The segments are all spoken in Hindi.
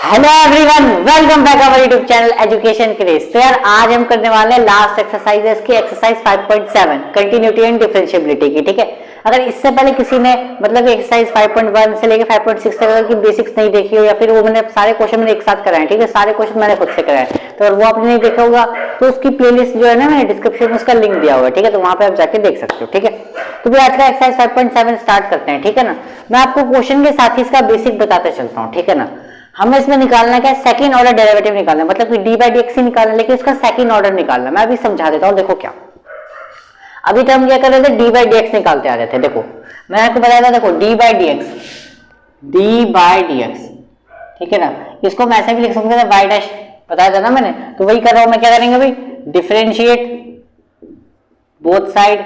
Hello everyone, welcome back our YouTube channel education craze. तो यार आज हम करने वाले हैं लास्ट एक्सरसाइजेस की एक्सरसाइज 5.7 कंटिन्यूटी एंड डिफरेंशिएबिलिटी की। ठीक है, अगर इससे पहले किसी ने मतलब एक्सरसाइज 5.1 से लेकर 5.6 तक अगर की बेसिक्स नहीं देखी हो या फिर वो मैंने सारे क्वेश्चन मैंने एक साथ कराए, ठीक है, सारे क्वेश्चन मैंने खुद से कराए, तो अगर वो आपने नहीं देखा होगा तो उसकी प्लेलिस्ट जो है ना मैंने डिस्क्रिप्शन में उसका लिंक दिया हुआ है, ठीक है, तो वहां पे आप जाके देख सकते हो। ठीक है, तो भी आज का एक्सरसाइज 5.7 स्टार्ट करते हैं। ठीक है ना, मैं आपको क्वेश्चन के साथ ही इसका बेसिक बताते चलता हूँ। ठीक है ना, हमें इसमें निकालना क्या है, सेकंड ऑर्डर डेरिवेटिव निकालना है, मतलब कि डी बाई डी एक्स ही निकालना है, लेकिन इसका सेकंड ऑर्डर निकालना है। मैं अभी समझा देता हूँ। देखो क्या, अभी तो हम क्या कर रहे थे, डी बाई डी एक्स निकालते आ रहे थे। देखो मैंने आपको बताया था, देखो डी बाई डी एक्स, ठीक है ना, इसको मैं ऐसे भी लिख सकते थे वाई डैश, बताया था ना मैंने, तो वही कर रहा हूं मैं। क्या करेंगे भाई, differentiate both side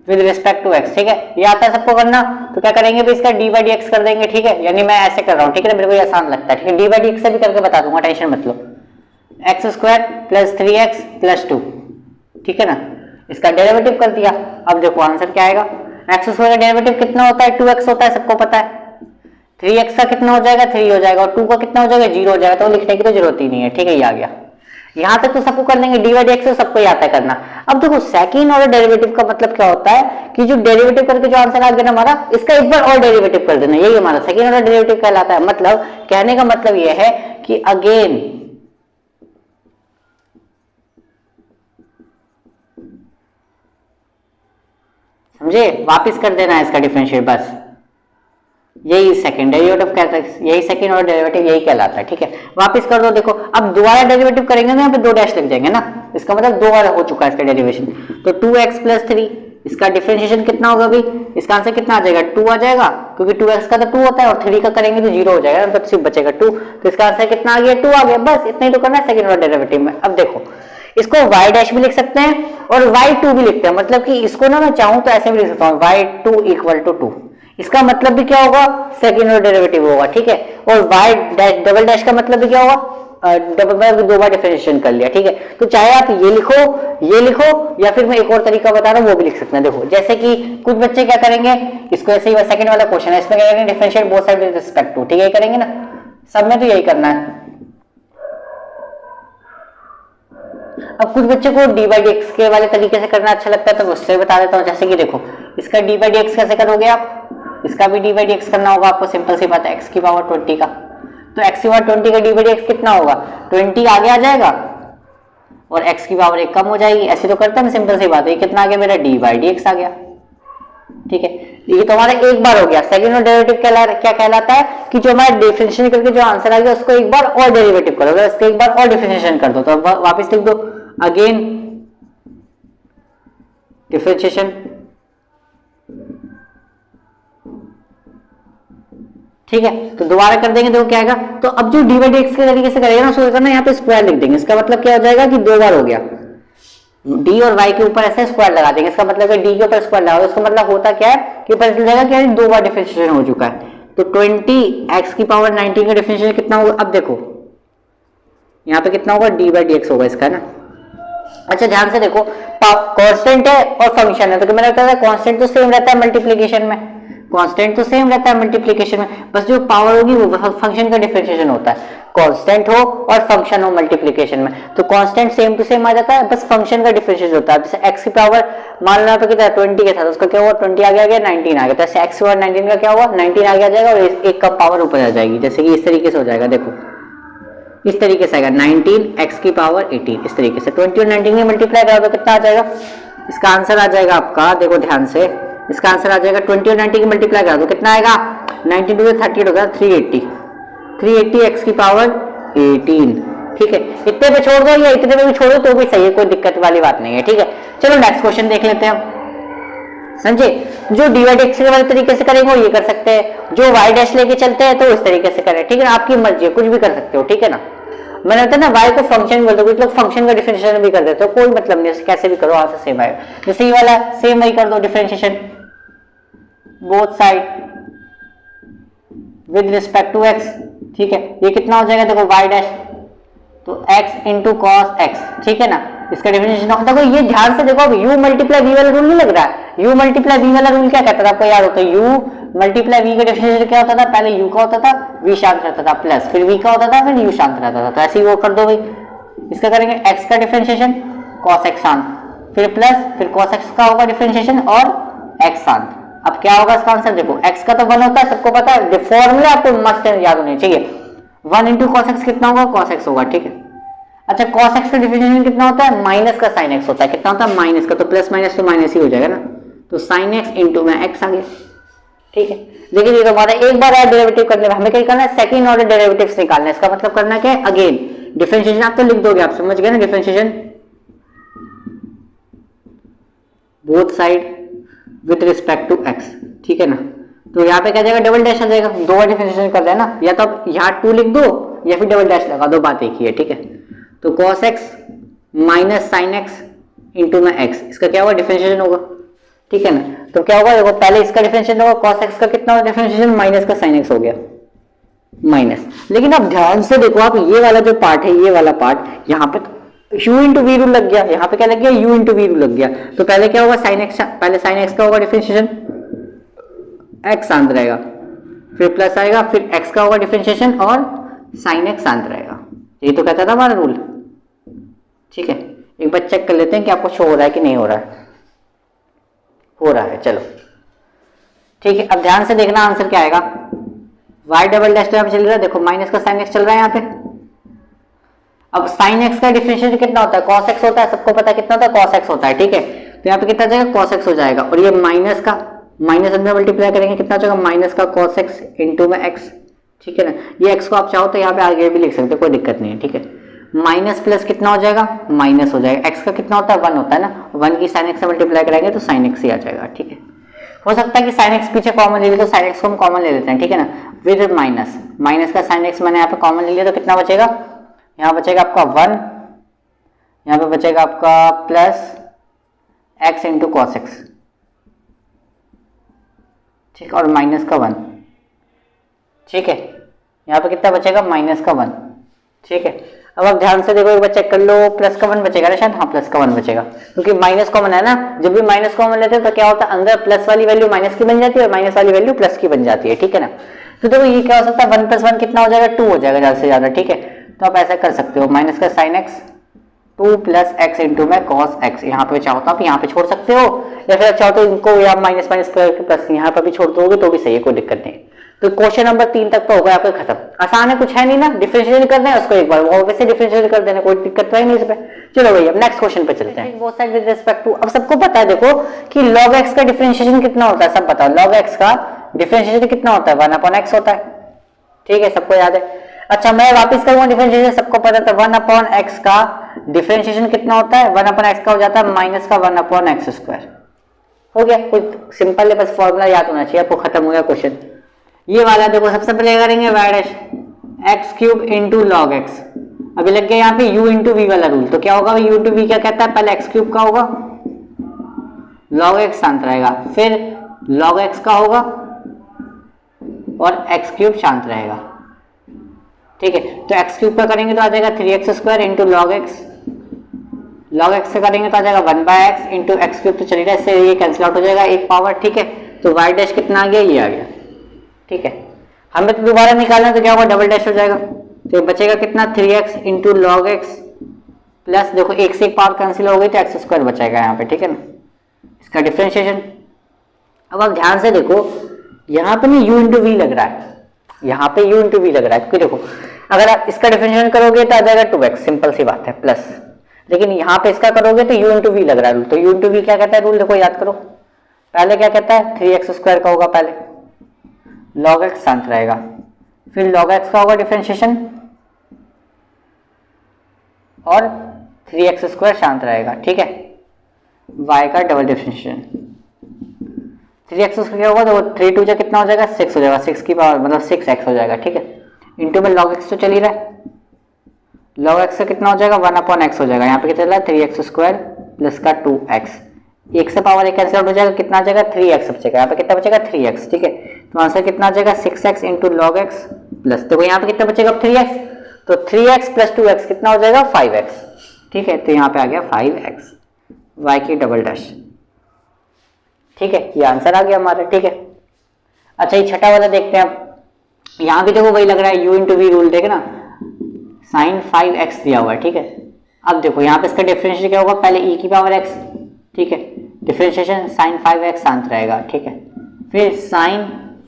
with respect to x. ठीक है, ये आता है सबको करना, तो क्या करेंगे भाई, इसका डी बाई डी एक्स कर देंगे। ठीक है, यानी मैं ऐसे कर रहा हूँ, ठीक है ना, मेरे को आसान लगता है। ठीक है, डी बाई डी एक्स से भी करके बता दूंगा, टेंशन मत लो। X square plus 3x plus 2, ठीक है ना, इसका डेरिवेटिव कर दिया। अब देखो आंसर क्या आएगा, एक्स स्क्वायर का डेरिवेटिव कितना होता है, 2x होता है, सबको पता है। 3x का कितना हो जाएगा, 3 हो जाएगा, और 2 का कितना हो जाएगा, 0 हो जाएगा, तो लिखने की तो जरूरत ही नहीं है। ठीक है, ये आ गया। यहां तक तो सबको कर लेंगे, डी बाई डी एक्स सबको ही आता है करना। अब देखो सेकंड ऑर्डर डेरिवेटिव का मतलब क्या होता है कि जो डेरिवेटिव करके जो आंसर आ गया ना हमारा, इसका एक बार और डेरिवेटिव कर देना, यही हमारा सेकंड ऑर्डर डेरिवेटिव कहलाता है। मतलब कहने का मतलब यह है कि अगेन समझे, वापिस कर देना है इसका डिफरेंशिएट, बस यही सेकंड डेरिवेटिव कहता है, यही सेकंड ऑर्डर डेरिवेटिव यही कहलाता है। ठीक है, वापिस कर दो। देखो अब दोबारा डेरिवेटिव करेंगे ना, यहाँ पे 2 डैश लिख जाएंगे ना, इसका मतलब 2 बार हो चुका है इसका डेरिवेशन। तो 2x प्लस 3, इसका डिफरेंशिएशन कितना होगा भाई, इसका आंसर कितना आ जाएगा, 2 आ जाएगा, क्योंकि 2x का तो 2 होता है और 3 का करेंगे तो 0 हो जाएगा, मतलब सिर्फ बचेगा 2। तो इसका आंसर कितना आ गया, 2 आ गया। बस इतना ही तो करना है सेकंड ऑर्डर डेरिवेटिव में। अब देखो इसको y डैश भी लिख सकते हैं और y2 भी लिखते हैं, मतलब कि इसको ना मैं चाहूं तो ऐसे भी लिख सकता हूँ, y2 इक्वल टू 2। इसका मतलब भी क्या होगा, सेकंड ऑर्डर डेरिवेटिव होगा। ठीक है, और y डैश डबल डैश का मतलब भी क्या होगा, डबल में 2 बार डिफरेंशिएशन कर लिया। ठीक है, तो चाहे आप ये लिखो या फिर मैं एक और तरीका बता रहा हूँ वो भी लिख सकते हैं। देखो जैसे कि कुछ बच्चे क्या करेंगे, इसको ऐसे ही सेकंड वाला क्वेश्चन है, इसमें क्या करेंगे, differentiate both side with respect to. ठीक है, करेंगे ना, सब में तो यही करना है। अब कुछ बच्चों को डी बाई डी एक्स के वाले तरीके से करना अच्छा लगता है, तो उससे बता देता हूँ। जैसे कि देखो इसका डी बाई डी एक्स कैसे करोगे आप, इसका भी डी बाई डी एक्स करना होगा आपको, सिंपल सी बात है, एक्स की पावर 20 का, तो एक्स की पावर 20 का डी बाई डी एक्स कितना होगा, 20 आगे आ जाएगा और एक्स की पावर 1 कम हो जाएगी। ऐसे तो करते हैं ना, सिंपल सी बात है। ये कितना आ गया मेरा, डी बाई डी एक्स आ गया। ठीक है, ये तो हमारा एक बार हो गया। सेकंड ऑर्डर डेरिवेटिव क्या कहलाता है कि जो हमारा डिफरेंशिएशन करके जो आंसर आ गया उसको एक बार और डेरिवेटिव करो, इसको एक बार और डिफरेंशिएशन कर दो, तो वापस लिख दो अगेन डिफरेंशिएशन। ठीक है, तो दोबारा कर देंगे तो क्या आएगा, तो अब जो डी बाई डी एक्स के तरीके से करेगा ना, उसको करना यहाँ पे स्क्वायर लिख देंगे। इसका मतलब क्या हो जाएगा कि 2 बार हो गया, डी और वाई के ऊपर ऐसे स्क्वायर लगा देंगे। इसका मतलब डी के ऊपर स्क्वायर लगाओ, इसका मतलब होता क्या है कि पता चल जाएगा कि 2 बार डिफरेंशिएशन हो चुका है। तो 20 एक्स की पावर 19 का डिफरेंशिएशन कितना होगा, अब देखो यहाँ पे कितना होगा, डी बाई डी एक्स होगा इसका ना। अच्छा ध्यान से देखो, कांस्टेंट है और फंक्शन है, तो मैंने कहा कांस्टेंट तो सेम रहता है मल्टीप्लिकेशन में, कांस्टेंट तो सेम रहता है मल्टीप्लिकेशन में, बस जो पावर होगी वो फंक्शन का डिफरेंशिएशन होता है। कांस्टेंट हो और फंक्शन हो मल्टीप्लिकेशन में, तो कांस्टेंट सेम टू सेम आ जाता है, बस फंक्शन का डिफरेंशिएशन होता है। जैसे x की पावर मान लो पे कितना 20 के था, तो उसका क्या हुआ, 20 आगे आ गया, 19 आ गया, तो ऐसे x और 19 का क्या हुआ, 19 आगे आ जाएगा और एक का पावर ऊपर आ जाएगी। जैसे कि इस तरीके से हो जाएगा, देखो इस तरीके से आएगा 19 x की पावर 18, इस तरीके से 20 और 19 में मल्टीप्लाई करो तो कितना आ जाएगा, इसका आंसर आ जाएगा आपका, देखो ध्यान से, इसका आंसर आ जाएगा 20 और 90 की मल्टीप्लाई करा दो कितना आएगा, 92 से 38 होगा 380 x की पावर 18। ठीक है, इतने पे छोड़ दो या इतने पे भी छोड़ दो तो भी सही है, कोई दिक्कत वाली बात नहीं है। ठीक है, चलो नेक्स्ट क्वेश्चन देख लेते हैं हम। समझे, जो डी बाई डी एक्स वाले तरीके से करेंगे वो ये कर सकते हैं, जो वाई डैश लेके चलते हैं तो इस तरीके से करें। ठीक है ना, आपकी मर्जी है, कुछ भी कर सकते हो। ठीक है ना, मैंने बताया ना वाई को फंक्शन बोलते हो, कुछ लोग फंक्शन का डिफरेंशिएशन भी कर देते हो, कोई मतलब नहीं, कैसे भी करो आंसर सेम आएगा। जैसे ये वाला सेम वही कर दो, differentiation both side with respect to x. ठीक है, ये कितना हो जाएगा, देखो वाई डैश तो x इंटू कॉस एक्स। ठीक है ना, इसका डिफरेंशिएशन होता है। ये ध्यान से देखो, अब u मल्टीप्लाई v वाला रूल नहीं लग रहा है। u मल्टीप्लाई v वाला रूल क्या कहता था आपको याद होता है, u मल्टीप्लाई v का डिफरेंशिएशन क्या होता था, पहले u का होता था, v शांत रहता था, प्लस फिर v का होता था, फिर u शांत रहता था। तो ऐसे ही वो कर दो भाई। इसका करेंगे x का डिफरेंशिएशन cos x शांत, फिर प्लस फिर cos x का होगा डिफरेंशिएशन और x शांत। अब क्या होगा इसका आंसर देखो, x का तो 1 होता है, सबको पता है, फॉर्मूला आपको मस्त याद होने चाहिए। 1 इंटू कॉस एक्स कितना होगा, cos x होगा, ठीक है। अच्छा cos x का डिफरेंशिएशन कितना होता है, माइनस का sin x होता है, कितना होता है माइनस का, तो प्लस माइनस तो माइनस ही हो जाएगा ना, तो sin x इंटू में x आ गया, ठीक है। लेकिन ये तो हमारा एक बार और डेरिवेटिव करने में हमें क्या करना है, सेकंड ऑर्डर डेरिवेटिव्स निकालना है। इसका मतलब करना क्या है, अगेन डिफरेंशिएशन आप तो लिख दोगे, आप समझ गए ना, differentiation both side with respect to x, ठीक है ना। तो यहाँ पे क्या जाएगा, डबल डैश आ जाएगा, दो बार डिफरेंशिएशन कर रहे हैं ना, या तो आप यहाँ 2 लिख दो या फिर डबल डैश लगा दो, बात एक ही है, ठीक है। तो cos x minus sine x into में x, इसका क्या होगा, डिफरेंशिएशन होगा, ठीक है ना। तो क्या होगा, देखो पहले इसका डिफरेंशिएशन होगा, cos x का कितना होगा डिफरेंशिएशन, माइनस का sin x हो गया माइनस। लेकिन अब ध्यान से देखो आप, ये वाला जो पार्ट है, ये वाला पार्ट, यहाँ पे u इंटू वी रूल लग गया, यहाँ पे क्या लग गया, u इंटू वी रूल लग गया। तो पहले क्या होगा, sin x, पहले sin x का होगा डिफरेंशिएशन, x शांत रहेगा, फिर प्लस आएगा, फिर x का होगा डिफरेंशिएशन और sin x शांत रहेगा। ये तो कहता था हमारा रूल, ठीक है। एक बार चेक कर लेते हैं कि आपको शो हो रहा है कि नहीं हो रहा है, हो रहा है, चलो ठीक है। अब ध्यान से देखना आंसर क्या आएगा, y डबल डैश यहाँ पे चल रहा है, देखो माइनस का sin x चल रहा है यहाँ पे। अब sin x का डिफरेंशिएशन कितना होता है, cos x होता है, सबको पता है कितना होता है, cos x होता है, ठीक है। तो यहाँ पे कितना जाएगा, cos x हो जाएगा, और ये माइनस का माइनस अंदर मल्टीप्लाई करेंगे कितना हो जाएगा, माइनस का cos x इंटू में x, ठीक है ना। ये x को आप चाहो तो यहाँ पे आगे भी लिख सकते हो, कोई दिक्कत नहीं है, ठीक है। माइनस प्लस कितना हो जाएगा, माइनस हो जाएगा, x का कितना होता है 1 होता है ना, 1 की sin x से मल्टीप्लाई करेंगे तो sin x ही आ जाएगा, ठीक है। हो सकता है कि sin x पीछे कॉमन ले लिया, तो sin x को हम कॉमन ले लेते हैं, ठीक है ना, विद माइनस, माइनस का sin x मैंने यहाँ पे कॉमन ले लिया, तो कितना बचेगा, यहाँ बचेगा आपका 1, यहाँ पे बचेगा आपका plus x into cos x, ठीक, और माइनस का 1, ठीक है। यहाँ पे कितना बचेगा, माइनस का 1, ठीक है। अब आप ध्यान से देखो, एक बार चेक कर लो, प्लस का 1 बचेगा ना शायद, हाँ प्लस का 1 बचेगा, क्योंकि माइनस कॉमन है ना। जब भी माइनस कॉमन लेते हैं तो क्या होता है, अंदर प्लस वाली वैल्यू माइनस की बन जाती है और माइनस वाली वैल्यू प्लस की बन जाती है, ठीक है ना। तो देखो ये क्या हो सकता है, 1 प्लस 1 कितना हो जाएगा, 2 हो जाएगा ज़्यादा से ज़्यादा, ठीक है। तो आप ऐसा कर सकते हो, माइनस का sine x 2 plus x into में कॉस एक्स, यहाँ पे चाहो तो आप यहाँ पे छोड़ सकते हो, या फिर आप चाहो तो इनको या माइनस माइनस करके प्लस यहाँ पर भी छोड़ दोगे तो भी सही है, कोई दिक्कत नहीं। तो क्वेश्चन नंबर 3 तक तो होगा आपका खत्म, आसान है, कुछ है नहीं ना, डिफरेंशिएशन करना है उसको एक बार वो वैसे डिफरेंशिएशन कर देना, कोई दिक्कत तो है नहीं इस पे। चलो भैया नेक्स्ट क्वेश्चन पे चलते हैं। Both side with respect to, अब सबको पता है देखो कि log x का डिफरेंशिएशन कितना होता है, सब पता है, log x का डिफरेंशिएशन कितना होता है, 1/x होता है, ठीक है, सबको याद है। अच्छा मैं वापस करूंगा डिफरेंशिएशन, सबको पता था 1/x का डिफरेंशिएशन कितना होता है, 1/x का हो जाता है माइनस का 1/x², हो गया, कोई सिंपल है, बस फॉर्मूला याद होना चाहिए आपको, खत्म हो गया क्वेश्चन। ये वाला देखो सबसे पहले करेंगे y dash x³ into log x, अभी लग गया यहाँ पे u इंटू वी वाला रूल, तो क्या होगा u इंटू वी क्या कहता है, पहले x³ का होगा, log x शांत रहेगा, फिर log x का होगा और x³ शांत रहेगा, ठीक है। तो x³ का करेंगे तो आ जाएगा 3x² into log x, log x से करेंगे तो आ जाएगा 1/x इंटू x³, तो चलिए इससे ये कैंसिल आउट हो जाएगा एक पावर, ठीक है। तो y डैश कितना आ गया, ये आ गया, ठीक है। हमें तो दोबारा निकालना तो क्या होगा, डबल डैश हो जाएगा, तो बचेगा कितना 3x into log x plus, देखो एक से एक पावर कैंसिल हो गई तो x² बचेगा यहाँ पे, ठीक है ना, इसका डिफरेंशिएशन। अब आप ध्यान से देखो यहाँ पे ना u इंटू वी लग रहा है, यहाँ पे u इंटू वी लग रहा है, क्योंकि देखो अगर आप इसका डिफरेंशिएशन करोगे तो आ जाएगा 2x, सिंपल सी बात है, प्लस, लेकिन यहाँ पे इसका करोगे तो u इंटू वी लग रहा है रूल, तो u इंटू वी क्या कहता है रूल, देखो याद करो, पहले क्या कहता है 3x² का होगा पहले, log x शांत रहेगा, फिर log x का होगा डिफरेंशिएशन और 3x² शांत रहेगा, ठीक है। y का डबल डिफरेंशिएशन, 3x क्या होगा, तो 3 2 कितना हो जाएगा, 6 हो जाएगा, 6 की पावर मतलब 6x हो जाएगा, ठीक है। इंटू में log x तो चल ही रहा है, log x से कितना हो जाएगा 1/x हो जाएगा, यहाँ पे कितना चल रहा है 3x² प्लस का 2x, एक से पावर एक कैंसिल आउट हो जाएगा, कितना आ जाएगा 3x बचेगा, यहाँ पे कितना बचेगा 3x, ठीक है। तो आंसर कितना आ जाएगा 6x into log x plus, देखो यहाँ पे कितना बचेगा 3x, तो 3x प्लस 2x कितना हो जाएगा 5x, ठीक है। तो यहाँ पे आ गया 5x, y की डबल डैश, ठीक है, ये आंसर आ गया हमारा, ठीक है। अच्छा ये छठा वाला देखते हैं अब। यहाँ भी देखो वही लग रहा है, u इंटू वी रूल, देखे ना, साइन 5x दिया हुआ है, ठीक है। अब देखो यहाँ पे इसका डिफरेंशिएशन क्या होगा, पहले e की पावर x, ठीक है, डिफरेंशिएशन साइन 5x शांत रहेगा, ठीक है, फिर साइन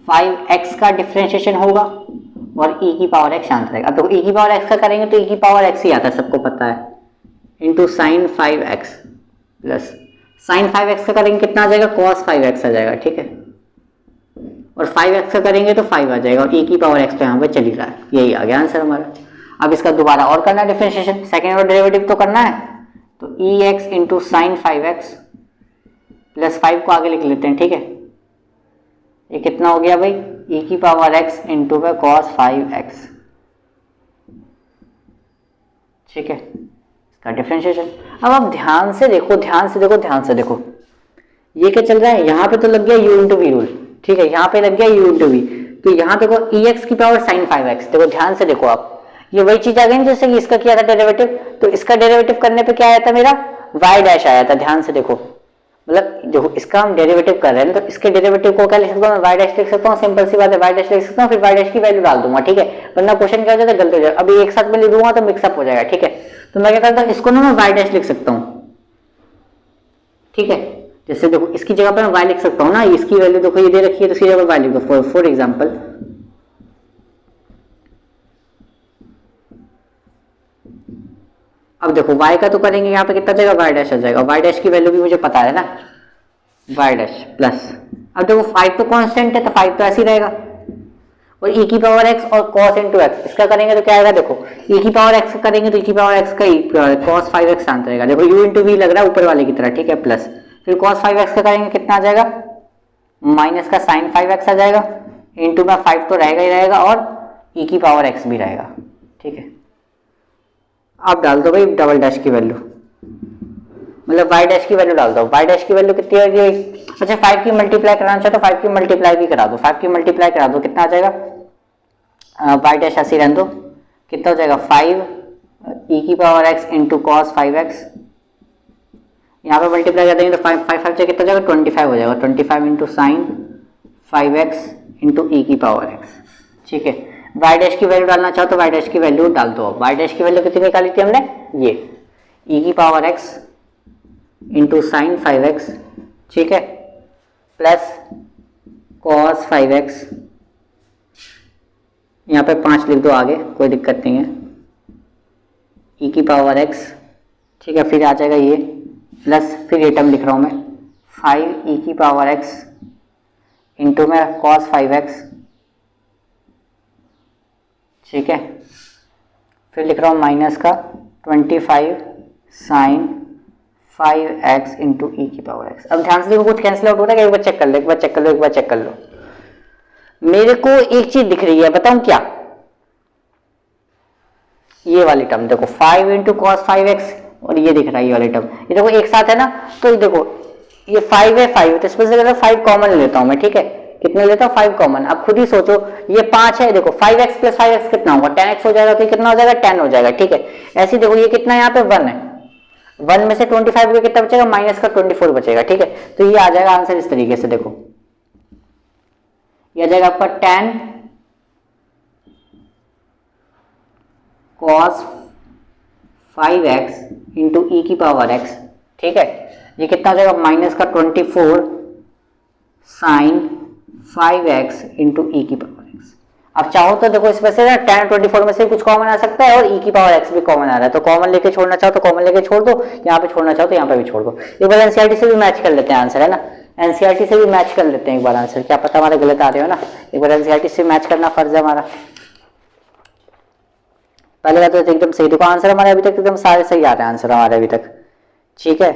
5x का डिफरेंशिएशन होगा और e की पावर x शांत रहेगा। अब देखो e की पावर x का करेंगे तो e की पावर x ही आता है, सबको पता है, into sine 5x plus sign 5x का करेंगे कितना आ जाएगा, cos 5x आ जाएगा, ठीक है, और 5x का करेंगे तो 5 आ जाएगा, और e की पावर x तो यहाँ पे चल ही रहा है, यही आ गया आंसर हमारा। अब इसका दोबारा और करना है डिफरेंशिएशन, सेकेंड ऑर्डर डेरिवेटिव तो करना है, तो ex into sine 5x plus 5 को आगे लिख लेते हैं, ठीक है, ये कितना हो गया भाई, e की पावर x इंटू में cos 5x, ठीक है, इसका डिफरेंशिएशन। अब आप ध्यान से देखो, ध्यान से देखो, ध्यान से देखो, ये क्या चल रहा है, यहाँ पे तो लग गया u इंटू वी रूल, ठीक है, यहाँ पे लग गया u इंटू वी, तो यहाँ देखो ex की पावर साइन 5x, देखो ध्यान से देखो आप, ये वही चीज आ गई जैसे कि इसका किया था डेरिवेटिव, तो इसका डेरिवेटिव करने पे क्या आया था मेरा, y डैश आया था, ध्यान से देखो, मतलब जो इसका हम डेरिवेटिव कर रहे हैं तो इसके डेरिवेटिव को क्या लिख सकता हूँ, मैं y डैश लिख सकता हूँ, सिंपल सी बात है, y डैश लिख सकता हूँ, फिर y डैश की वैल्यू डाल दूंगा, ठीक है, वरना क्वेश्चन क्या हो जाता है, गलत हो जाएगा। अभी एक साथ में लिख दूंगा तो मिक्सअप हो जाएगा, ठीक है, तो मैं क्या करता हूँ, इसको ना मैं y डैश लिख सकता हूँ, ठीक है, जैसे देखो इसकी जगह पर मैं y लिख सकता हूँ ना, इसकी वैल्यू देखो ये दे रखी है तो इसकी जगह पर y लिख दो, फॉर एग्जाम्पल, अब देखो y का तो करेंगे यहाँ पे कितना जाएगा, y डैश आ जाएगा, y डैश की वैल्यू भी मुझे पता है ना, y डैश प्लस, अब देखो 5 तो कांस्टेंट है तो 5 तो ऐसे ही रहेगा, और e की पावर x और cos इंटू एक्स, इसका करेंगे तो क्या आएगा, देखो e की पावर x करेंगे तो e की पावर x का cos 5x शांत रहेगा, देखो u इंटू वी लग रहा है ऊपर वाले की तरह, ठीक है, प्लस फिर cos 5x का करेंगे कितना आ जाएगा, माइनस का साइन 5x आ जाएगा, इंटू में 5 तो रहेगा ही रहेगा और e की पावर x भी रहेगा, ठीक है। आप डाल दो भाई डबल डैश की वैल्यू, मतलब y डैश की वैल्यू डाल दो, y डैश की वैल्यू कितनी होगी, अच्छा 5 की मल्टीप्लाई कराना चाहो तो 5 की मल्टीप्लाई भी करा दो, 5 की मल्टीप्लाई करा दो, कितना आ जाएगा, y डैश ऐसे रहने दो, कितना हो जाएगा 5 e की power x into cos 5x, यहाँ पे मल्टीप्लाई कर देंगे तो 5 5 5 से कितना हो जाएगा 25 हो जाएगा, 25 into sine 5x into e की पावर x, ठीक है। y डैश की वैल्यू डालना चाहो तो y डैश की वैल्यू डाल दो, y डैश की वैल्यू कितनी निकाली थी हमने, ये e की power x into sine 5x, ठीक है, प्लस cos 5x, यहाँ पे 5 लिख दो आगे, कोई दिक्कत नहीं है, e की पावर x, ठीक है, फिर आ जाएगा ये प्लस, फिर ये टर्म लिख रहा हूँ मैं 5 e की पावर x इंटू में cos 5x, ठीक है, फिर लिख रहा हूँ माइनस का 25 साइन 5x इंटू ई की पावर x। अब ध्यान से देखो कुछ कैंसिल आउट हो रहा है, एक बार चेक कर लो, एक बार चेक कर लो, एक बार चेक कर लो, मेरे को एक चीज दिख रही है, बताऊं क्या, ये वाली टर्म देखो 5 इंटू कॉस 5x, और ये दिख रहा है ये वाली टर्म, ये देखो एक साथ है ना, तो ये देखो ये 5 है 5, तो इसमें से 5 कॉमन लेता हूं मैं, ठीक है, कितने लेता हूँ 5 कॉमन, अब खुद ही सोचो ये 5 है, देखो 5x प्लस 5x कितना होगा 10x हो जाएगा, तो कितना हो जाएगा 10 हो जाएगा, ठीक है। ऐसे देखो ये कितना यहाँ पे 1 है, 1 में से 25 कितना बचेगा, माइनस का 24 बचेगा, ठीक है, तो ये आ जाएगा आंसर इस तरीके से, देखो ये आ जाएगा आपका 10 cos 5x इंटू ई की पावर x, ठीक है, ये कितना हो जाएगा माइनस का 24 साइन 5x इंटू ई की पावर x। अब चाहो तो देखो इसमें से ना 10 24 में से कुछ कॉमन आ सकता है और e की पावर x भी कॉमन आ रहा है, तो कॉमन लेके छोड़ना चाहो तो कॉमन लेके छोड़ दो, यहाँ पे छोड़ना चाहो तो यहाँ पे भी छोड़ दो। एक बार एनसीईआरटी से भी मैच कर लेते हैं आंसर, है ना, एनसीईआरटी से भी मैच कर लेते हैं एक बार आंसर, क्या पता हमारे गलत आ रहे हो ना, एक बार एनसीईआरटी से मैच करना फर्ज है हमारा। पहले का तो एकदम सही, देखो आंसर हमारे अभी तक एकदम सारे सही आ रहे हैं आंसर हमारे अभी तक, ठीक है।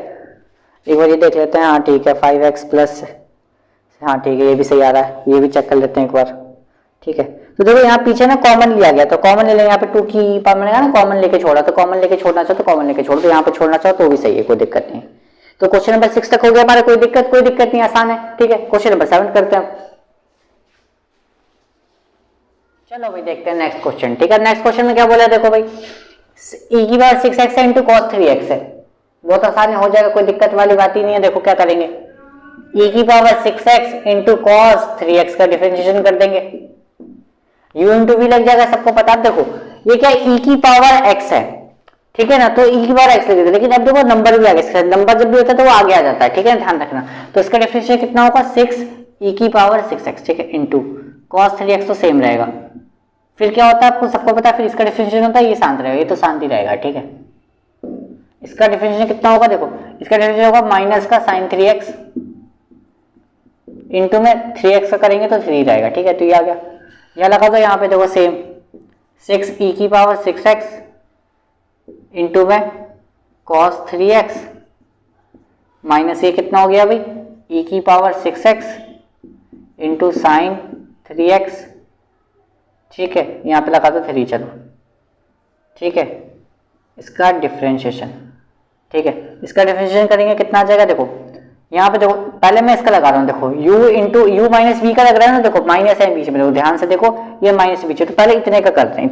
एक बार ये देख लेते हैं, हाँ ठीक है 5x प्लस, हाँ ठीक है ये भी सही आ रहा है, ये भी चेक कर लेते हैं एक बार, ठीक है। तो देखो यहाँ पीछे ना कॉमन लिया गया, तो कॉमन ले लेंगे, यहाँ पे 2 की पावर में ना कॉमन लेके छोड़ा, तो कॉमन लेके छोड़ना चाहो तो कॉमन लेके छोड़ दो, यहाँ पे छोड़ना चाहो तो भी सही है, कोई दिक्कत नहीं। तो क्वेश्चन नंबर 6 तक हो गया हमारा, कोई दिक्कत नहीं, आसान है, ठीक है। क्वेश्चन नंबर 7 करते हैं, चलो भाई देखते हैं नेक्स्ट क्वेश्चन, ठीक है। नेक्स्ट क्वेश्चन में क्या बोला है, देखो भाई e की पावर 6x है इंटू कॉस 3x है, बहुत आसान हो जाएगा, कोई दिक्कत वाली बात ही नहीं है। देखो क्या करेंगे, e की power 6x into cos 3x का डिफरेंशिएशन कर देंगे, u इंटू वी लग जाएगा, सबको पता। देखो ये क्या e की पावर x है, ठीक है ना, तो e की पावर x लग जाता है, लेकिन अब देखो नंबर भी आ गया, नंबर जब भी होता है तो वो आगे आ जाता है, ठीक है, ध्यान रखना। तो इसका डिफरेंशिएशन कितना होगा 6 e की पावर 6x, ठीक है, इंटू कॉस 3x तो सेम रहेगा। फिर क्या होता है आपको सबको पता है, फिर इसका डिफरेंशिएशन होता है ये शांत रहेगा, ये तो शांत ही रहेगा, ठीक है। इसका डिफरेंशिएशन कितना होगा, देखो इसका डिफरेंशिएशन होगा माइनस का साइन 3x इंटू में 3x का करेंगे तो 3 रहेगा, ठीक है। तो ये आ गया, यह लगा दो यहाँ पे, देखो सेम 6 e की पावर 6x इंटू में cos 3x माइनस ये कितना हो गया भाई e की power 6x into sine 3x, ठीक है, यहाँ पे लगा दो 3, चलो ठीक है। इसका डिफरेंशिएशन, ठीक है, इसका डिफरेंशिएशन करेंगे कितना आ जाएगा, देखो यहाँ पे देखो पहले मैं इसका लगा रहा हूँ, देखो u into u minus v का लग रहा है ना, देखो माइनस है बीच में, देखो ध्यान से देखो ये माइनस बीच है, तो पहले इतने का करते हैं,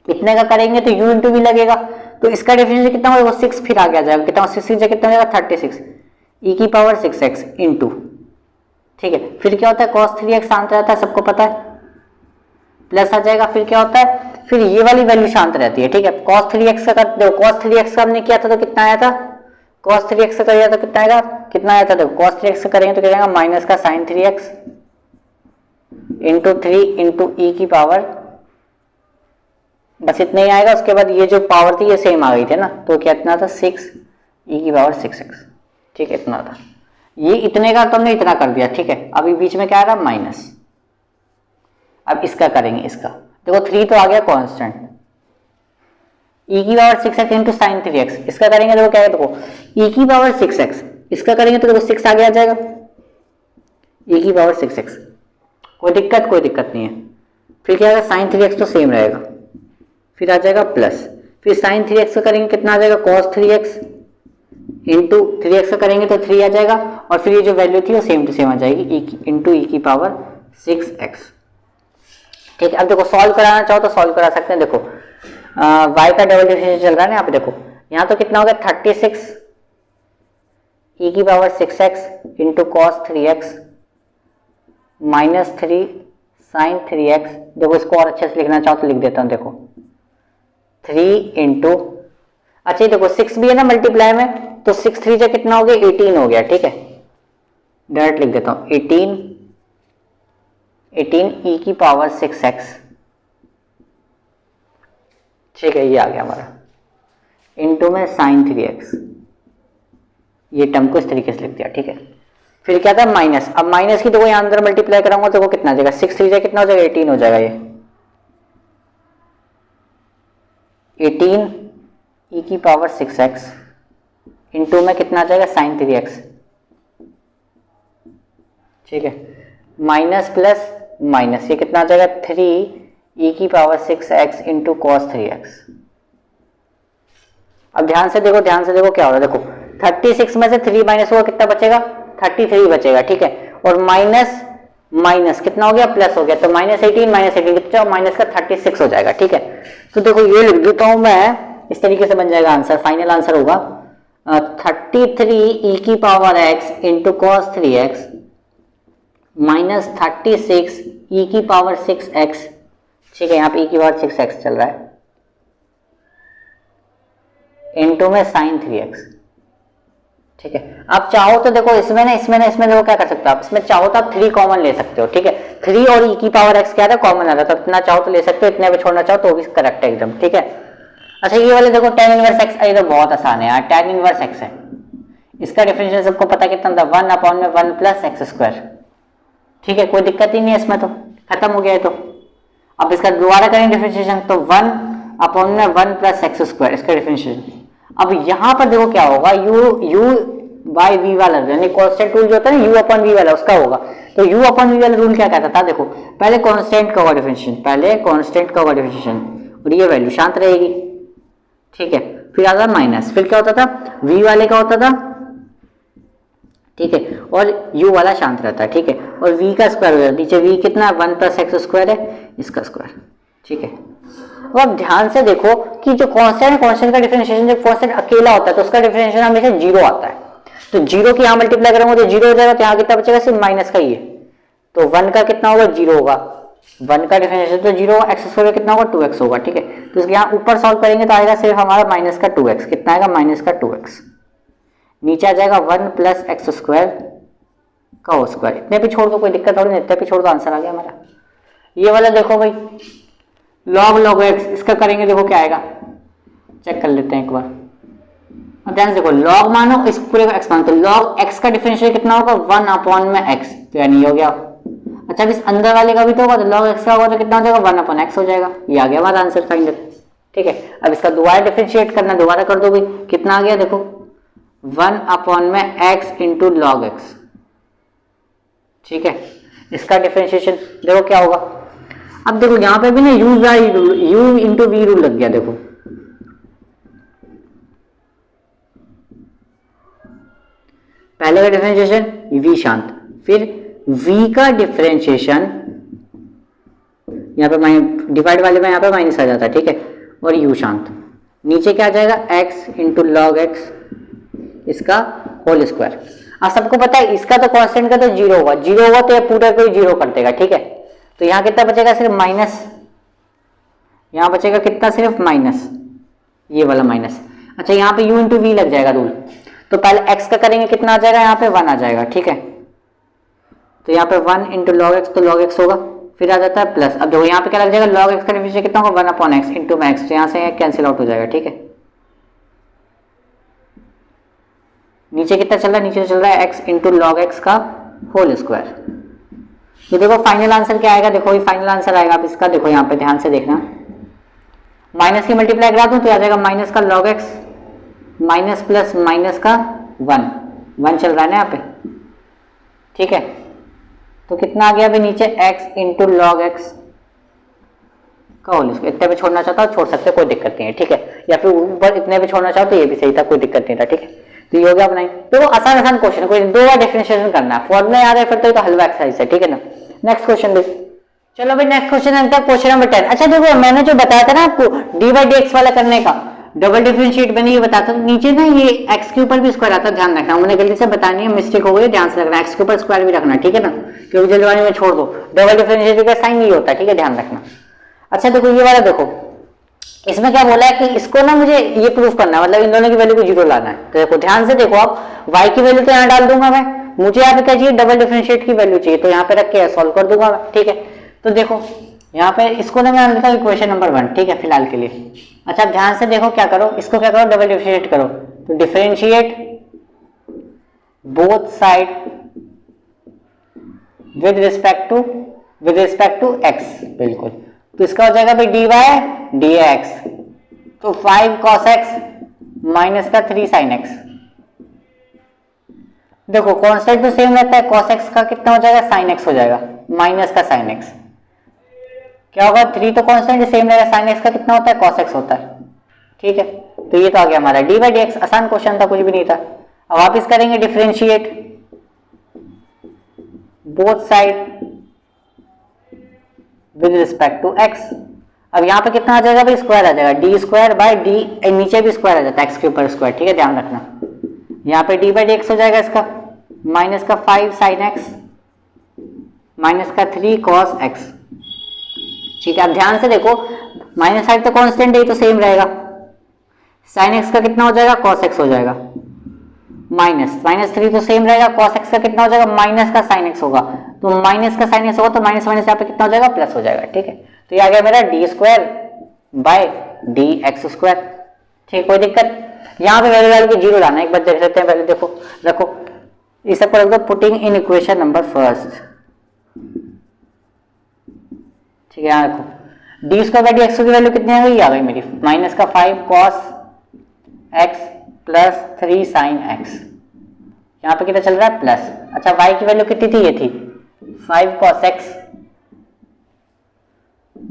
इतने का करेंगे तो u इंटू वी लगेगा, तो इसका डिफरेंशिएशन कितना होगा 6, फिर आगे आ जाएगा कितना 6 से कितना हो जाएगा 36 e की पावर 6x इंटू, ठीक है। फिर क्या होता है cos 3x शांत रहता है, सबको पता है, प्लस आ जाएगा, फिर क्या होता है, फिर ये वाली वैल्यू शांत रहती है, ठीक है। cos 3x का देखो cos 3x का हमने किया था तो कितना आया था, cos 3x का किया तो कितना आएगा, देखो cos 3x का करेंगे तो क्या आएगा माइनस का sin 3x इंटू 3 इंटू ई की पावर, बस इतना ही आएगा। उसके बाद ये जो पावर थी ये सेम आ गई थी ना, तो क्या इतना था 6 ई की पावर 6x, ठीक है, इतना था। ये इतने का तो हमने इतना कर दिया, ठीक है। अभी बीच में क्या आ रहा माइनस, अब इसका करेंगे, इसका देखो 3 तो आ गया कांस्टेंट, e की power 6x into sine 3x, इसका करेंगे देखो क्या है, देखो e की पावर 6x, इसका करेंगे तो देखो 6 आगे आ जाएगा, e की पावर 6x, कोई दिक्कत नहीं है। फिर क्या आएगा साइन 3x तो सेम रहेगा, फिर आ जाएगा प्लस, फिर साइन 3x का करेंगे कितना आ जाएगा cos 3x इंटू 3x का करेंगे तो 3 आ जाएगा, और फिर ये जो वैल्यू थी वो सेम टू सेम आ जाएगी इंटू ई की पावर 6x, ठीक है। अब देखो सॉल्व कराना चाहो तो सॉल्व करा सकते हैं, देखो y का डबल डिफरेंशिएशन चल रहा है ना यहाँ पे, देखो यहाँ तो कितना हो गया 36 e की power 6x into cos 3x minus 3 sine 3x, देखो इसको और अच्छे से लिखना चाहो तो लिख देता हूँ, देखो 3 इंटू, अच्छा देखो 6 भी है ना मल्टीप्लाई में, तो 6 3 से कितना हो गया 18 हो गया, ठीक है, डायरेक्ट लिख देता हूँ 18 e की पावर 6x, ठीक है, ये आ गया हमारा इंटू में साइन 3x, ये टर्म को इस तरीके से लिख दिया, ठीक है। फिर क्या था माइनस, अब माइनस की देखो यहाँ अंदर मल्टीप्लाई कराऊंगा तो वो कितना आ जाएगा 6 3 से कितना हो जाएगा 18 हो जाएगा, ये 18 e की पावर 6x इंटू में कितना आ जाएगा साइन 3x, ठीक है, माइनस प्लस माइनस, ये कितना आ जाएगा 3 e की power 6x into cos 3x। अब ध्यान से देखो क्या हो रहा है, देखो 36 में से 3 माइनस होगा कितना बचेगा 33 बचेगा, ठीक है, और माइनस माइनस कितना हो गया प्लस हो गया, तो माइनस 18 कितना माइनस का 36 हो जाएगा, ठीक है। तो देखो ये लिख देता हूं मैं, इस तरीके से बन जाएगा आंसर, फाइनल आंसर होगा 33 e की power x into cos 3x minus 36 e की पावर 6x, ठीक है, यहाँ पे e की पावर 6x चल रहा है इंटू में साइन 3x, ठीक है। आप चाहो तो देखो इसमें देखो क्या कर सकते हो आप, इसमें चाहो तो आप 3 कॉमन ले सकते हो, ठीक है, 3 और e की पावर x क्या है कॉमन आ रहा है, तो इतना चाहो तो ले सकते हो, इतने पे छोड़ना चाहो तो भी करेक्ट है एकदम, ठीक है। अच्छा ये वाले देखो tan इनवर्स x, ये तो बहुत आसान है यार, tan इनवर्स x है, इसका डिफरेंशियल सबको पता कितना था 1/1 प्लस एक्स स्क्वायर, ठीक है, कोई दिक्कत ही नहीं है इसमें, तो खत्म हो गया है। तो अब इसका दोबारा करेंगे डिफरेंशिएशन, तो 1/1 प्लस एक्स स्क्वायर इसका डिफरेंशिएशन। अब यहां पर देखो क्या होगा u बाई वी वाला, यानी कांस्टेंट रूल जो होता है ना u अपॉन वी वाला, उसका होगा। तो u अपॉन वी वाला रूल क्या कहता था, देखो पहले कांस्टेंट का होगा डिफरेंशिएशन, और ये वैल्यू शांत रहेगी, ठीक है, फिर आता माइनस, फिर क्या होता था v वाले का होता था, ठीक है, और u वाला शांत रहता है, ठीक है, और v का स्क्वायर हो जाता है, नीचे v कितना 1 प्लस एक्स स्क्वायर है, इसका स्क्वायर, ठीक है। अब ध्यान से देखो कि जो कांस्टेंट का डिफरेंशिएशन, जब कांस्टेंट अकेला होता है तो उसका डिफरेंशिएशन हमेशा 0 आता है, तो 0 की यहाँ मल्टीप्लाई करूंगा तो 0 हो जाएगा, तो यहाँ कितना बचेगा, सिर्फ माइनस का ही है, तो 1 का कितना होगा, 0 होगा, 1 का डिफरेंशिएशन तो 0 होगा, एक्स स्क्वायर कितना होगा, 2x होगा, ठीक है। तो इसके यहाँ ऊपर सॉल्व करेंगे तो आएगा सिर्फ हमारा माइनस का 2x, कितना आएगा, माइनस का 2x, नीचे आ जाएगा 1 प्लस एक्स स्क्वायर का होल स्क्वायर, इतने पे छोड़ दो, कोई दिक्कत थोड़ी नहीं, इतने पे छोड़ दो, आंसर आ गया हमारा। ये वाला देखो भाई log x, इसका करेंगे, देखो क्या आएगा, चेक कर लेते हैं एक बार। अब ध्यान से देखो, log मानो इस पूरे का x मानो, तो log x का डिफरेंशियल कितना होगा, 1 अपॉन में x, तो यानी हो गया। अच्छा, इस अंदर वाले का भी तो होगा, तो log x का होगा तो कितना हो जाएगा, 1 अपॉन x हो जाएगा, ये आ गया हमारा आंसर फाइनल, ठीक है। अब इसका दोबारा डिफरेंशिएट करना, दोबारा कर दो भाई, कितना आ गया देखो, 1 अपॉन में x इंटू लॉग एक्स, ठीक है। इसका डिफरेंशिएशन देखो क्या होगा, अब देखो यहां पे भी ना u इंटू वी रूल लग गया, देखो पहले का डिफरेंशिएशन v शांत, फिर v का डिफरेंशिएशन यहाँ पे डिवाइड वाले में यहाँ पे माइनस आ जाता है, ठीक है, और u शांत, नीचे क्या आ जाएगा, x इंटू लॉग एक्स, इसका होल स्क्वायर। अब सबको पता है इसका तो कांस्टेंट का तो 0 होगा, 0 होगा तो ये पूरा कोई 0 कर देगा, ठीक है। तो यहाँ कितना बचेगा, सिर्फ माइनस, यहाँ बचेगा कितना, सिर्फ माइनस, ये वाला माइनस। अच्छा, यहाँ पे u इंटू वी लग जाएगा रूल, तो पहले x का करेंगे, कितना आ जाएगा, यहाँ पे 1 आ जाएगा, ठीक है। तो यहाँ पे 1 इंटू लॉग एक्स, तो लॉग एक्स होगा, फिर आ जाता है प्लस। अब देखो यहाँ पे क्या लग जाएगा, लॉग एक्स का डिफरेंशियल कितना होगा, 1 अपॉन एक्स इंटू में एक्स, तो यहाँ से कैंसिल आउट हो जाएगा, ठीक है। नीचे कितना चल रहा है, नीचे चल रहा है x इंटू लॉग एक्स का होल स्क्वायर। तो देखो फाइनल आंसर क्या आएगा, देखो ये फाइनल आंसर आएगा, अब इसका देखो यहाँ पे ध्यान से देखना, माइनस की मल्टीप्लाई करा दूं तो आ जाएगा माइनस का log x minus plus minus का 1 चल रहा है ना यहाँ पे, ठीक है। तो कितना आ गया अभी नीचे, x इंटू लॉग एक्स का होल स्क्वायर, इतने पे छोड़ना चाहता हो छोड़ सकते, कोई दिक्कत नहीं है, ठीक है, या फिर ऊपर इतने पे छोड़ना चाहो तो ये भी सही था, कोई दिक्कत नहीं था, ठीक है। तो ये हो गया अपना, तो आसान क्वेश्चन, कोई 2 बार डिफरेंशिएशन करना है, फॉर्मूला याद है फिर तो हलवा एक्सरसाइज है, ठीक है ना। नेक्स्ट क्वेश्चन देख, चलो भाई नेक्स्ट क्वेश्चन है क्वेश्चन नंबर 10। अच्छा देखो, मैंने जो बताया था ना आपको dy/dx वाला करने का, डबल डिफरेंशिएट मैंने ये बताया था, नीचे ना ये x के ऊपर भी स्क्वायर आता है, ध्यान रखना, मैंने गलती से बतानी है, मिस्टेक हो गई, ध्यान से रखना, x के ऊपर स्क्वायर भी रखना, ठीक है ना, क्योंकि जल्दबाजी में छोड़ दो, डबल डिफरेंशिएट का साइन नहीं होता, ठीक है, ध्यान रखना। अच्छा देखो ये वाला देखो, इसमें क्या बोला है कि इसको ना मुझे ये प्रूफ करना है, मतलब इन दोनों की वैल्यू को 0 लाना है। तो देखो ध्यान से देखो, आप y की वैल्यू तो यहाँ डाल दूंगा मैं, मुझे यहाँ पे क्या चाहिए, डबल डिफरेंशिएट की वैल्यू चाहिए, तो यहाँ पे रख के सॉल्व कर दूंगा मैं, ठीक है। तो देखो यहाँ पे इसको ना मैं लेता हूँ इक्वेशन नंबर 1, ठीक है, फिलहाल के लिए। अच्छा ध्यान से देखो क्या करो, इसको क्या करो, डबल डिफरेंशिएट करो, तो differentiate both side with respect to x, बिल्कुल। तो इसका हो जाएगा भाई dy/dx, तो 5 cos x माइनस का 3 sin x। देखो कांस्टेंट तो सेम रहता है, cos x का कितना हो जाएगा, sin x हो जाएगा, माइनस का sin x क्या होगा, 3 तो कांस्टेंट सेम रहेगा, sin x का कितना होता है, cos x होता है, ठीक है। तो ये तो आ गया हमारा dy/dx, आसान क्वेश्चन था, कुछ भी नहीं था। अब वापिस करेंगे differentiate both side with respect to x। अब यहाँ पे कितना आ जाएगा भाई, स्क्वायर आ जाएगा, d²/d, नीचे भी स्क्वायर आ जाता है x के ऊपर स्क्वायर, ठीक है, ध्यान रखना। यहाँ पे d/dx हो जाएगा इसका, माइनस का 5 sin x माइनस का 3 cos x, ठीक है। अब ध्यान से देखो, माइनस साइड तो कांस्टेंट है, तो सेम रहेगा, sin x का कितना हो जाएगा, cos x हो जाएगा, माइनस 3 तो सेम रहेगा, cos x का कितना हो जाएगा, माइनस का sin x होगा, तो माइनस का sin x होगा, तो माइनस माइनस यहाँ पे कितना हो जाएगा, प्लस हो जाएगा, ठीक है। तो ये आ गया मेरा d²/dx², ठीक, कोई दिक्कत। यहाँ पे वैल्यू डाल के 0 लाना, एक बार देख लेते हैं, पहले देखो रखो, इस सबको रख दो, पुटिंग इन इक्वेशन नंबर 1, ठीक है। यहाँ रखो, d²/dx की वैल्यू कितनी आ गई, आ गई मेरी माइनस का 5 cos x plus 3 sin x, यहाँ पे कितना चल रहा है, प्लस। अच्छा y की वैल्यू कितनी थी, ये थी 5 cos x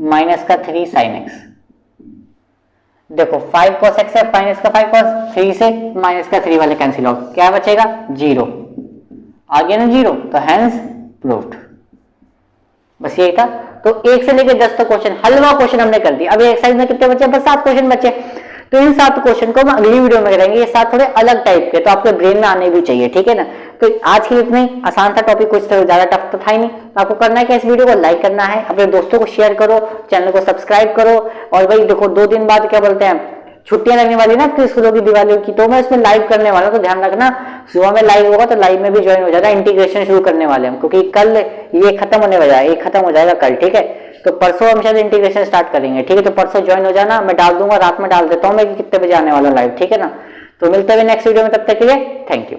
माइनस का 3 sin x। देखो 5 cos x है, माइनस का 5 cos 3 से माइनस का 3 वाले कैंसिल आउट, क्या बचेगा, 0 आ गया ना, 0, तो हेंस प्रूव्ड। बस यही था। तो 1 से लेकर 10 तक क्वेश्चन, हलवा क्वेश्चन हमने कर दिया। अब एक्सरसाइज में कितने बचे, बस 7 क्वेश्चन बचे। तो इन 7 क्वेश्चन को हम अगली वीडियो में करेंगे। ये 7 थोड़े अलग टाइप के, तो आपके ब्रेन में आने भी चाहिए, ठीक है ना। तो आज के लिए इतना ही आसान था टॉपिक, कुछ तो ज्यादा टफ तो था ही नहीं। तो आपको करना है कि इस वीडियो को लाइक करना है, अपने दोस्तों को शेयर करो, चैनल को सब्सक्राइब करो। और भाई देखो 2 दिन बाद क्या बोलते हैं, छुट्टियां लगने वाली ना आपके स्कूलों की, दिवाली की, तो मैं इसमें लाइव करने वाला हूं, तो ध्यान रखना सुबह में लाइव होगा, तो लाइव में भी ज्वाइन हो जाना। इंटीग्रेशन शुरू करने वाले हम, क्योंकि कल ये खत्म होने वाला है, ये खत्म हो जाएगा कल, ठीक है। तो परसों हम शायद इंटीग्रेशन स्टार्ट करेंगे, ठीक है। तो परसों ज्वाइन हो जाना, मैं डाल दूंगा, रात में डाल देता हूँ मैं कि कितने बजे आने वाला लाइव, ठीक है ना। तो मिलते हैं नेक्स्ट वीडियो में, तब तक के लिए थैंक यू।